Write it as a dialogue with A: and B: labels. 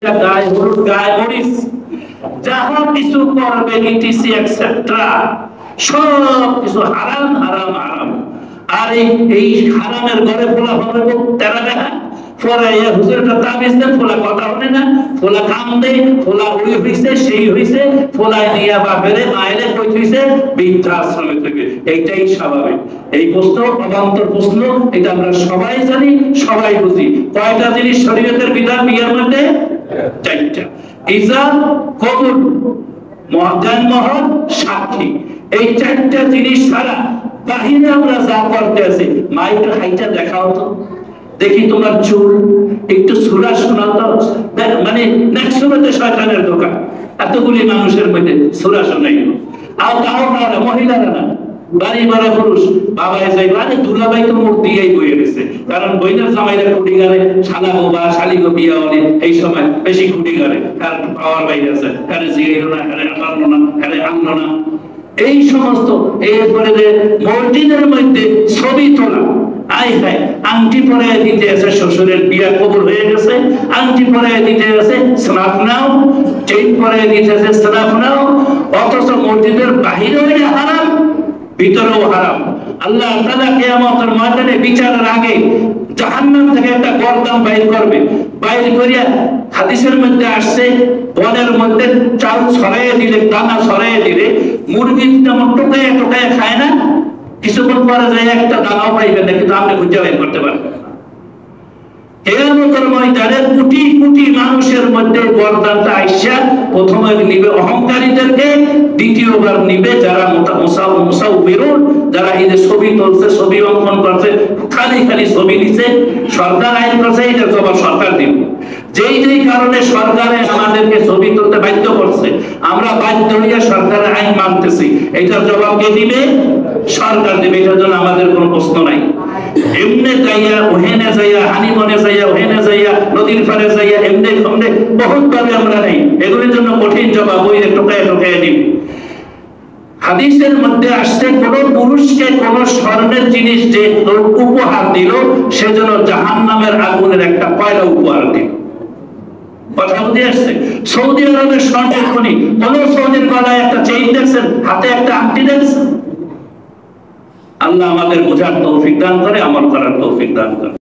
A: গায়ে হলুদ গায়ে মরিচ যাহা কিছু করবে ইটিসি এটসেট্রা সব কিছু হারাম হারাম হারাম। আর এই হারামের ঘরে ফোলা হবে তেরা দেখা ফোলাইয়া হুজুরটা তাবিজ দেন, ফোলা কথা হবে না, ফোলা কাম দেয়, ফোলা ওই হইছে সেই হইছে, ফোলায় নিয়া বাপেরে মায়েরে কই হইছে বৃদ্ধাশ্রমে থেকে। এইটাই স্বাভাবিক। এই প্রশ্ন অবান্তর প্রশ্ন, এটা আমরা সবাই জানি, সবাই বুঝি। কয়টা জিনিস শরীয়তের বিধান বিয়ের মধ্যে? চারটা। ইজাব, কবুল, জানমহর, সাক্ষী। এই চারটা জিনিস ছাড়া বাহিরে আমরা যা করতে আছি, মাইকের হাইটা দেখাও তো দেখি, তোমার চুল একটু সুরা শোনাও তো, মানে ন্যাকসুরাতে শয়তানের দোকান। এতগুলি মানুষের মধ্যে সুরা শোনাই আও তাও না, মহিলারা না, বাড়ি বড় পুরুষ বাবাই যাই মানে দুলাভাই তো মুখ দিয়েই বইয়ে গেছে। কারণ বইনের জামাইরা কুটি গালে, শালা গো বা শালি গো বিয়া হলে এই সময় বেশি কুটি গালে, কারণ পাওয়ার বাইরে আছে, কারণ জিগাইল না, কারণ আনলো না, কারণ আনলো না, এই সমস্ত। এরপরে যে মসজিদের মধ্যে ছবি তোলা, আয় হায়, আংটি পরে দিতে আছে, শ্বশুরের বিয়া কবুল হয়ে গেছে, আংটি পরে দিতে আছে, স্নাপ নাও, চেইন পরে দিতে আছে, স্নাপ নাও। অথচ মসজিদের বাহিরেও এটা হারাম, ভিতরেও হারাম। আল্লাহ তাআলা কিয়ামতের ময়দানে বিচারের আগে জাহান্নাম থেকে একটা গর্দান বাইর করবে। বাইর করিয়া হাদিসের মধ্যে আসছে, বনের মধ্যে চাল ছড়াইয়ে দিলে, দানা ছড়াইয়ে দিলে মুরগি যেমন টোকাইয়া টোকাইয়া খায় না, কিছুক্ষণ পরে যায় একটা দানাও পাইবেন না, কিন্তু আপনি খুঁজে বের করতে পারবেন। কিয়ামতের ময়দানে কোটি কোটি মানুষের মধ্যে গর্দানটা আইসা প্রথমে নিবে অহংকারীদেরকে, দ্বিতীয়বার নিবে যারা মুসাউবিরুন, যারা এই যে ছবি তুলছে, ছবি অঙ্কন করছে, খালি খালি ছবি দিছে। সরকার আইন করছে, এটা জবাব সরকার দিবে। যেই যেই কারণে সরকারে আমাদেরকে ছবি তুলতে বাধ্য করছে, আমরা বাধ্য হইয়া সরকারের আইন মানতেছি, এটার জবাব কে দিবে? সরকার দিবে। এটার জন্য আমাদের কোনো প্রশ্ন নাই। এমনে যাইয়া ওহেনে যাইয়া, হানিমনে যাইয়া, ওহেনে যাইয়া, নদীর পাড়ে যাইয়া, এমনে সামনে বহুত ভাবে আমরা নেই, এগুলোর জন্য কঠিন জবাব ওই টোকায় টোকায় দিবে। হাদিসের মধ্যে আসছে, কোন পুরুষকে কোন স্বর্ণের জিনিস যে উপহার দিল, সেজন্য জাহান্নামের আগুনের একটা কয়লা উপহার দিল। কথা বুঝে আসছে? সৌদি আরবের স্বর্ণের খনি, কোন সৌদির গলায় একটা চেইন দেখছেন, হাতে একটা আংটি দেখছেন? আল্লাহ আমাদের বোঝার তৌফিক দান করে, আমল করার তৌফিক দান করে।